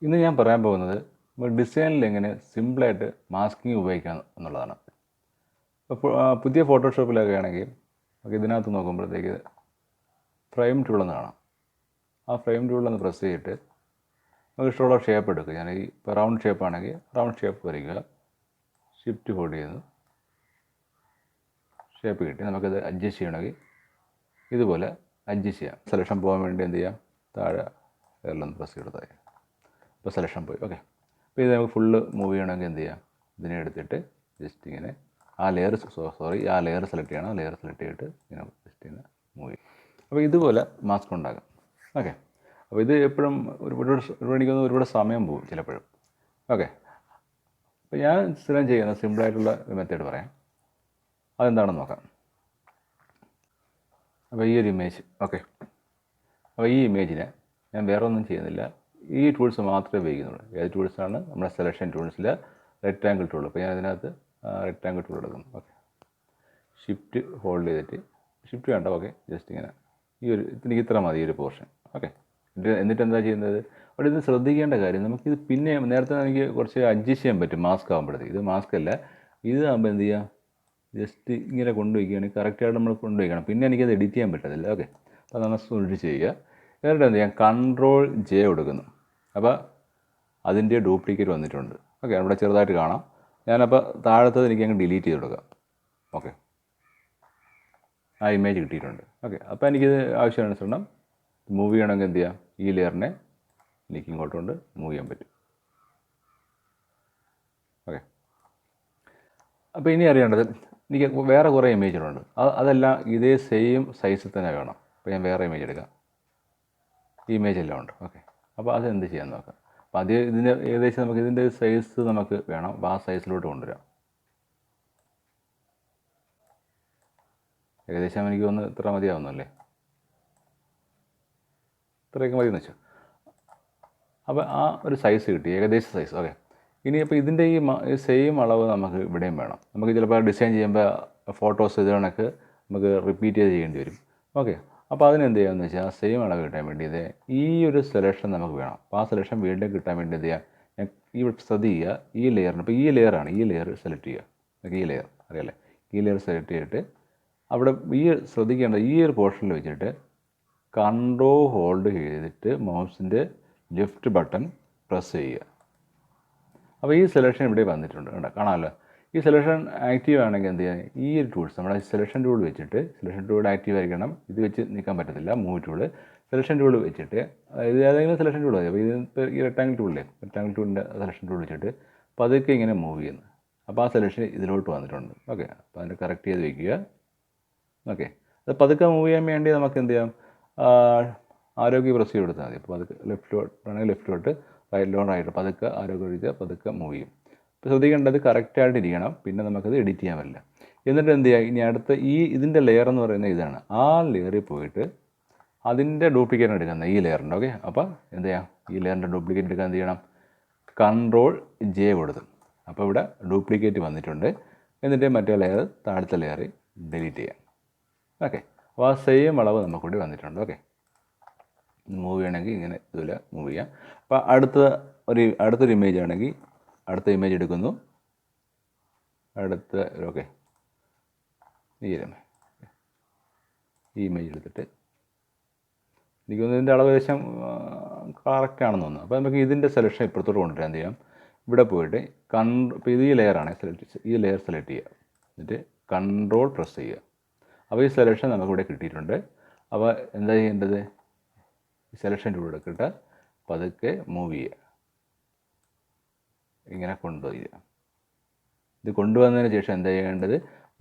ഇന്ന് ഞാൻ പറയാൻ പോകുന്നത് നമ്മൾ ഡിസൈനിൽ എങ്ങനെ സിമ്പിളായിട്ട് മാസ്കിങ് ഉപയോഗിക്കാം എന്നുള്ളതാണ്. അപ്പോൾ പുതിയ ഫോട്ടോഷോപ്പിലൊക്കെ ആണെങ്കിൽ നമുക്ക് ഇതിനകത്ത് നോക്കുമ്പോഴത്തേക്ക് ഫ്രെയിം ടൂളെന്ന് കാണാം. ആ ഫ്രെയിം ടൂളൊന്ന് പ്രസ് ചെയ്തിട്ട് നമുക്ക് ഇഷ്ടമുള്ള ഷേപ്പ് എടുക്കുക. ഞാൻ ഇപ്പോൾ റൗണ്ട് ഷേപ്പ് ആണെങ്കിൽ റൗണ്ട് ഷേപ്പ് വരയ്ക്കുക, ഷിഫ്റ്റ് ഹോൾഡ് ചെയ്യുന്നു, ഷേപ്പ് കിട്ടി. നമുക്കത് അഡ്ജസ്റ്റ് ചെയ്യണമെങ്കിൽ ഇതുപോലെ അഡ്ജസ്റ്റ് ചെയ്യാം. സെലക്ഷൻ പോകാൻ വേണ്ടി എന്ത് ചെയ്യാം, താഴെ എല്ലാം പ്രസ് ചെയ്തെടുത്താൽ ഇപ്പോൾ സെലക്ഷൻ പോയി. ഓക്കെ, അപ്പോൾ ഇത് നമുക്ക് ഫുള്ള് മൂവ് ചെയ്യണമെങ്കിൽ എന്ത് ചെയ്യാം, ഇതിനെ എടുത്തിട്ട് ജസ്റ്റ് ഇങ്ങനെ ആ ലെയർ സെലക്ട് ചെയ്യണം. ലെയർ സെലക്ട് ചെയ്തിട്ട് ഇങ്ങനെ ജസ്റ്റ് ഇങ്ങനെ മൂവ് ചെയ്യും. അപ്പോൾ ഇതുപോലെ മാസ്ക് ഉണ്ടാക്കാം. ഓക്കെ, അപ്പോൾ ഇത് എപ്പോഴും ഒരുപാട് സമയം പോകും ചിലപ്പോഴും. ഓക്കെ, അപ്പോൾ ഞാൻ സ്ഥിരം ചെയ്യുന്ന സിമ്പിളായിട്ടുള്ള മെത്തേഡ് പറയാം. അതെന്താണെന്ന് നോക്കാം. അപ്പോൾ ഈ ഒരു ഇമേജ്, ഓക്കെ, അപ്പോൾ ഈ ഇമേജിനെ ഞാൻ വേറെ ഒന്നും ചെയ്യുന്നില്ല, ഈ ടൂൾസ് മാത്രമേ ഉപയോഗിക്കുന്നുള്ളൂ. ഏത് ടൂൾസാണ്? നമ്മുടെ സെലക്ഷൻ ടൂൾസിൽ റെക്റ്റാങ്കിൾ ടൂൾ. അപ്പോൾ ഞാൻ അതിനകത്ത് റെക്റ്റാങ്കിൾ ടൂൾ എടുക്കുന്നു. ഓക്കെ, ഷിഫ്റ്റ് ഹോൾഡ് ചെയ്തിട്ട്, ഷിഫ്റ്റ് വേണ്ട, ഓക്കെ, ജസ്റ്റ് ഇങ്ങനെ എനിക്ക് ഇത്ര മതി ഈ ഒരു പോർഷൻ. ഓക്കെ, എന്നിട്ട് എന്താ ചെയ്യുന്നത്, അവിടെ ഇത് ശ്രദ്ധിക്കേണ്ട കാര്യം, നമുക്കിത് പിന്നെ നേരത്തെ എനിക്ക് കുറച്ച് അഡ്ജസ്റ്റ് ചെയ്യാൻ പറ്റും മാസ്ക് ആകുമ്പോഴത്തേക്ക്. ഇത് മാസ്ക് അല്ല, ഇത് ആകുമ്പോൾ എന്ത് ചെയ്യുക, ജസ്റ്റ് ഇങ്ങനെ കൊണ്ടുവയ്ക്കുകയാണെങ്കിൽ കറക്റ്റായിട്ട് നമ്മൾ കൊണ്ടുവയ്ക്കണം. പിന്നെ എനിക്കത് എഡിറ്റ് ചെയ്യാൻ പറ്റത്തില്ല. ഓക്കെ, അപ്പോൾ നമ്മൾ സൂക്ഷിച്ച് ചെയ്യുക. എന്നിട്ട് എന്ത് ചെയ്യാം, കൺട്രോൾ ജെ കൊടുക്കുന്നു. അപ്പോൾ അതിൻ്റെ ഡ്യൂപ്ലിക്കേറ്റ് വന്നിട്ടുണ്ട്. ഓക്കെ, അവിടെ ചെറുതായിട്ട് കാണാം. ഞാനപ്പോൾ താഴത്തത് എനിക്ക് അങ്ങ് ഡിലീറ്റ് ചെയ്ത് കൊടുക്കാം. ഓക്കെ, ആ ഇമേജ് കിട്ടിയിട്ടുണ്ട്. ഓക്കെ, അപ്പോൾ എനിക്കിത് ആവശ്യാനുസരണം മൂവ് ചെയ്യണമെങ്കിൽ എന്ത് ചെയ്യാം, ഈ ലെയറിനെ എനിക്ക് ഇങ്ങോട്ട് കൊണ്ട് മൂവ് ചെയ്യാൻ പറ്റും. ഓക്കെ, അപ്പോൾ ഇനി അറിയേണ്ടത്, എനിക്ക് വേറെ കുറേ ഇമേജുകളുണ്ട്. അതെല്ലാം ഇതേ സെയിം സൈസിൽ തന്നെ വേണം. അപ്പോൾ ഞാൻ വേറെ ഇമേജ് എടുക്കാം. ഈ ഇമേജ് എല്ലാം ഉണ്ട്. ഓക്കെ, അപ്പോൾ അതെന്ത് ചെയ്യാൻ നോക്കാം. അപ്പോൾ അത് ഇതിൻ്റെ ഏകദേശം നമുക്ക് ഇതിൻ്റെ സൈസ് നമുക്ക് വേണം. അപ്പോൾ ആ സൈസിലോട്ട് കൊണ്ടുവരാം. ഏകദേശം എനിക്ക് ഒന്ന് ഇത്ര മതിയാവുന്നല്ലേ, ഇത്രയൊക്കെ മതി എന്ന് വെച്ചാൽ. അപ്പോൾ ആ ഒരു സൈസ് കിട്ടി, ഏകദേശ സൈസ്. ഓക്കെ, ഇനിയിപ്പോൾ ഇതിൻ്റെ ഈ സെയിം അളവ് നമുക്ക് ഇവിടെയും വേണം. നമുക്ക് ചിലപ്പോൾ ഡിസൈൻ ചെയ്യുമ്പോൾ ഫോട്ടോസ് ഇത് കണക്ക് നമുക്ക് റിപ്പീറ്റ് ചെയ്യേണ്ടി വരും. ഓക്കെ, അപ്പോൾ അതിനെന്ത് ചെയ്യാമെന്ന് വെച്ചാൽ ആ സെയിം അളവ് കിട്ടാൻ വേണ്ടി ഈ ഒരു സെലക്ഷൻ നമുക്ക് വേണം. അപ്പോൾ ആ സെലക്ഷൻ വീണ്ടും കിട്ടാൻ വേണ്ടി എന്ത് ചെയ്യുക, ഈ ശ്രദ്ധിക്കുക, ഈ ലെയറിന്, ഇപ്പോൾ ഈ ലെയറാണ്, ഈ ലെയർ സെലക്ട് ചെയ്യുക. ഈ ലെയർ അറിയാമല്ലേ, ഈ ലെയർ സെലക്ട് ചെയ്തിട്ട് അവിടെ ശ്രദ്ധിക്കേണ്ടത് ഈ ഒരു പോർഷനിൽ വെച്ചിട്ട് കൺട്രോൾ ഹോൾഡ് ചെയ്തിട്ട് മൗസിൻ്റെ ലെഫ്റ്റ് ബട്ടൺ പ്രസ് ചെയ്യുക. അപ്പോൾ ഈ സെലക്ഷൻ ഇവിടെ വന്നിട്ടുണ്ട്, കാണാമല്ലോ. ഈ സെലക്ഷൻ ആക്റ്റീവ് ആണെങ്കിൽ എന്ത് ചെയ്യാൻ, ഈ ഒരു ടൂൾസ് നമ്മുടെ സെലക്ഷൻ ടൂൾ വെച്ചിട്ട്, സെലക്ഷൻ ടൂൾ ആക്റ്റീവ് ആയിരിക്കണം, ഇത് വെച്ച് നിൽക്കാൻ പറ്റത്തില്ല, മൂവ് ടൂൾ, സെലക്ഷൻ ടൂൾ വെച്ചിട്ട്, ഇത് ഏതെങ്കിലും സെലക്ഷൻ ടൂൾ മതി. അപ്പോൾ ഇത് ഈ റെക്റ്റാങ്കിൾ ടൂളില്ലേ, റെക്റ്റാങ്കിൾ ടൂളിൻ്റെ സെലക്ഷൻ ടൂൾ വെച്ചിട്ട് പതുക്കെ ഇങ്ങനെ മൂവ് ചെയ്യുന്നു. അപ്പോൾ ആ സെലക്ഷൻ ഇതിലോട്ട് വന്നിട്ടുണ്ട്. ഓക്കെ, അപ്പോൾ അതിനെ കറക്റ്റ് ചെയ്ത് വയ്ക്കുക. ഓക്കെ, അത് പതുക്കെ മൂവ് ചെയ്യാൻ വേണ്ടി നമുക്ക് എന്ത് ചെയ്യാം, ആരോഗ്യ പ്രസ് ചെയ്ത് കൊടുത്താൽ മതി. അപ്പോൾ പതുക്കെ ലെഫ്റ്റിലോട്ടാണെങ്കിൽ ലെഫ്റ്റിലോട്ട്, റൈറ്റിലോട്ടായിട്ട് പതുക്കെ ആരോഗ്യം ഒഴിച്ച് പതുക്കെ മൂവ് ചെയ്യും. ഇപ്പോൾ ശ്രദ്ധിക്കേണ്ടത് കറക്റ്റായിട്ട് ഇരിക്കണം, പിന്നെ നമുക്കത് എഡിറ്റ് ചെയ്യാൻ പറ്റില്ല. എന്നിട്ട് എന്ത് ചെയ്യുക, ഇനി അടുത്ത ഇതിൻ്റെ ലെയർ എന്ന് പറയുന്നത് ഇതാണ്. ആ ലെയറിൽ പോയിട്ട് അതിൻ്റെ ഡ്യൂപ്ലിക്കേറ്റ് എടുക്കുന്നത് ഈ ലെയറിൻ്റെ. ഓക്കെ, അപ്പോൾ എന്ത് ചെയ്യാം, ഈ ലെയറിൻ്റെ ഡ്യൂപ്ലിക്കേറ്റ് എടുക്കാൻ എന്ത് ചെയ്യണം, കൺട്രോൾ ജെ കൊടുത്തു. അപ്പോൾ ഇവിടെ ഡ്യൂപ്ലിക്കേറ്റ് വന്നിട്ടുണ്ട്. എന്നിട്ട് മറ്റേ ലെയർ, താഴത്തെ ലെയർ ഡിലീറ്റ് ചെയ്യാം. ഓക്കെ, അപ്പോൾ ആ സെയിം അളവ് നമുക്കിവിടെ വന്നിട്ടുണ്ട്. ഓക്കെ, മൂവ് ചെയ്യണമെങ്കിൽ ഇങ്ങനെ ഇതുപോലെ മൂവ് ചെയ്യാം. അപ്പോൾ അടുത്തൊരു ഇമേജ് ആണെങ്കിൽ അടുത്ത ഇമേജ് എടുക്കുന്നു. ഓക്കെ, ഈ ഇമേജ് എടുത്തിട്ട് എനിക്ക് തോന്നുന്നു ഇതിൻ്റെ അളവ് ഏകദേശം കറക്റ്റാണെന്ന് തോന്നുന്നു. അപ്പോൾ നമുക്ക് ഇതിൻ്റെ സെലക്ഷൻ ഇപ്പുറത്തോട്ട് കൊണ്ടുവരാൻ എന്ത് ചെയ്യാം, ഇവിടെ പോയിട്ട് ഇപ്പോൾ ഇത് ഈ ലെയറാണ്, ഈ ലെയർ സെലക്ട് ചെയ്യുക. എന്നിട്ട് കൺട്രോൾ പ്രസ് ചെയ്യുക. അപ്പോൾ ഈ സെലക്ഷൻ നമുക്കിവിടെ കിട്ടിയിട്ടുണ്ട്. അപ്പോൾ എന്താ ചെയ്യേണ്ടത്, സെലക്ഷൻ ടൂൾ എടുത്തിട്ട് പതുക്കെ മൂവ് ചെയ്യുക, ഇങ്ങനെ കൊണ്ടുവരിക. ഇത് കൊണ്ടുവന്നതിന് ശേഷം എന്താ ചെയ്യേണ്ടത്,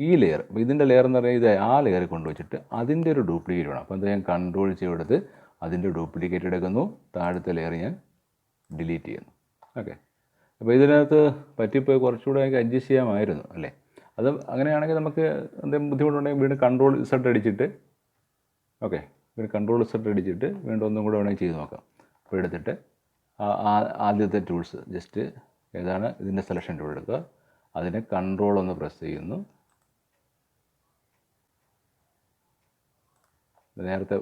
ഈ ലെയർ, ഇതിൻ്റെ ലെയർ എന്ന് പറഞ്ഞാൽ ഇത് ആ ലെയർ കൊണ്ടുവച്ചിട്ട് അതിൻ്റെ ഒരു ഡ്യൂപ്ലിക്കേറ്റ് വേണം. അപ്പോൾ എന്താ, ഞാൻ കൺട്രോൾ ചെയ്തെടുത്ത് അതിൻ്റെ ഡ്യൂപ്ലിക്കേറ്റ് എടുക്കുന്നു, താഴത്തെ ലെയർ ഞാൻ ഡിലീറ്റ് ചെയ്യുന്നു. ഓക്കെ, അപ്പോൾ ഇതിനകത്ത് പറ്റിപ്പോയി കുറച്ചുകൂടെ എനിക്ക് അഡ്ജസ്റ്റ് ചെയ്യാമായിരുന്നു അല്ലേ. അത് അങ്ങനെയാണെങ്കിൽ നമുക്ക് എന്തെങ്കിലും ബുദ്ധിമുട്ടുണ്ടെങ്കിൽ വീണ്ടും കൺട്രോൾ സെറ്റ് അടിച്ചിട്ട്, ഓക്കെ, വീണ്ടും കൺട്രോൾ സെറ്റ് അടിച്ചിട്ട് വീണ്ടും ഒന്നും കൂടെ വേണമെങ്കിൽ ചെയ്ത് നോക്കാം. അപ്പോൾ എടുത്തിട്ട് ആദ്യത്തെ ടൂൾസ് ജസ്റ്റ് ഏതാണ്, ഇതിൻ്റെ സെലക്ഷൻ ടൂൾ എടുക്കുക, അതിനെ കൺട്രോൾ ഒന്ന് പ്രസ് ചെയ്യുന്നു. നേരത്തെ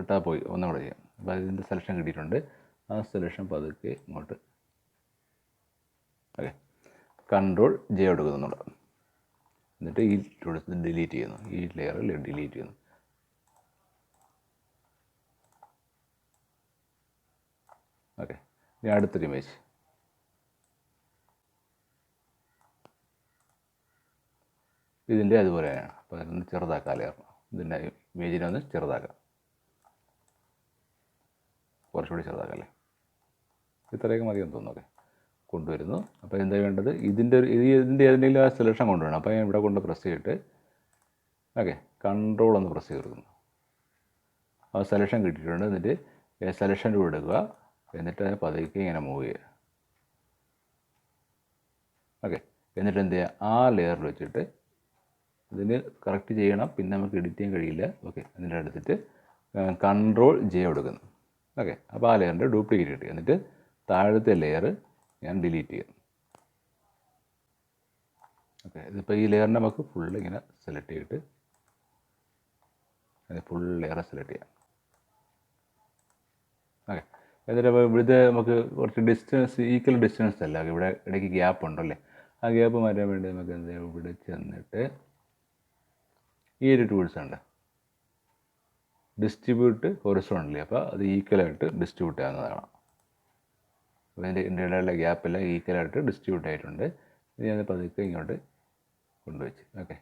ഇട്ടാൽ പോയി, ഒന്നും കൂടെ ചെയ്യാം. അപ്പോൾ ഇതിൻ്റെ സെലക്ഷൻ കിട്ടിയിട്ടുണ്ട്. ആ സെലക്ഷൻ പതുക്കെ ഇങ്ങോട്ട് ഓക്കെ കൺട്രോൾ ജെ കൊടുക്കുന്നുണ്ട്. എന്നിട്ട് ഈ ടൂൾസ് ഡിലീറ്റ് ചെയ്യുന്നു, ഈ ലെയറിൽ ഡിലീറ്റ് ചെയ്യുന്നു. ഓക്കെ, ഇനി അടുത്തൊരു ഇമേജ്. ഇതിൻ്റെ അതുപോലെ തന്നെയാണ്. അപ്പോൾ അതൊന്ന് ചെറുതാക്കാം ലെയർ, ഇതിൻ്റെ ഇമേജിനെ ഒന്ന് ചെറുതാക്കാം, കുറച്ചുകൂടി ചെറുതാക്കാം അല്ലേ, ഇത്രയൊക്കെ മതിയെന്ന് തോന്നുന്നു. ഓക്കെ, കൊണ്ടുവരുന്നു. അപ്പോൾ എന്താ വേണ്ടത്, ഇതിൻ്റെ ഏതെങ്കിലും ആ സെലക്ഷൻ കൊണ്ടുവരണം. അപ്പോൾ ഞാൻ ഇവിടെ കൊണ്ട് പ്രസ് ചെയ്തിട്ട് ഓക്കെ കൺട്രോൾ ഒന്ന് പ്രസ് ചെയ്ത് കൊടുക്കുന്നു. ആ സെലക്ഷൻ കിട്ടിയിട്ടുണ്ട്. എന്നിട്ട് സെലക്ഷൻ ടൂൾ എടുക്കുക, എന്നിട്ട് അതിനെ പതുക്കെ ഇങ്ങനെ മൂവ് ചെയ്യുക. ഓക്കെ, എന്നിട്ട് എന്ത് ചെയ്യുക, ആ ലെയറിൽ വെച്ചിട്ട് ഇതിന് കറക്റ്റ് ചെയ്യണം, പിന്നെ നമുക്ക് എഡിറ്റ് ചെയ്യാൻ കഴിയില്ല. ഓക്കെ, എന്നിട്ട് എടുത്തിട്ട് കൺട്രോൾ ജെ കൊടുക്കുന്നു. ഓക്കെ, അപ്പോൾ ആ ലെയറിൻ്റെ ഡ്യൂപ്ലിക്കേറ്റ് കിട്ടി. എന്നിട്ട് താഴത്തെ ലെയർ ഞാൻ ഡിലീറ്റ് ചെയ്യും. ഓക്കെ, ഇതിപ്പോൾ ഈ ലെയറിനെ നമുക്ക് ഫുള്ള് ഇങ്ങനെ സെലക്ട് ചെയ്തിട്ട് അത് ഫുൾ ലെയറെ സെലക്ട് ചെയ്യാം. ഓക്കെ, എന്നിട്ട് അപ്പോൾ ഇവിടുത്തെ നമുക്ക് കുറച്ച് ഡിസ്റ്റൻസ്, ഈക്വൽ ഡിസ്റ്റൻസ് അല്ല, ഇവിടെ ഇടയ്ക്ക് ഗ്യാപ്പ് ഉണ്ടല്ലേ, ആ ഗ്യാപ്പ് മാറ്റാൻ വേണ്ടി നമുക്ക് എന്ത് ചെയ്യാം, ഇവിടെ ചെന്നിട്ട് ഈ ഒരു ടൂൾസ് ഉണ്ട്, ഡിസ്ട്രിബ്യൂട്ട് ഹൊറിസോണ്ടലി. അപ്പോൾ അത് ഈക്വലായിട്ട് ഡിസ്ട്രിബ്യൂട്ട് ആകുന്നതാണ്. അപ്പോൾ ഇതിൻ്റെ ഇടയിലുള്ള ഗ്യാപ്പെല്ലാം ഈക്വലായിട്ട് ഡിസ്ട്രിബ്യൂട്ട് ആയിട്ടുണ്ട്. ഇനി അത് പതുക്കെ ഇങ്ങോട്ട് കൊണ്ടുവച്ച്. ഓക്കെ,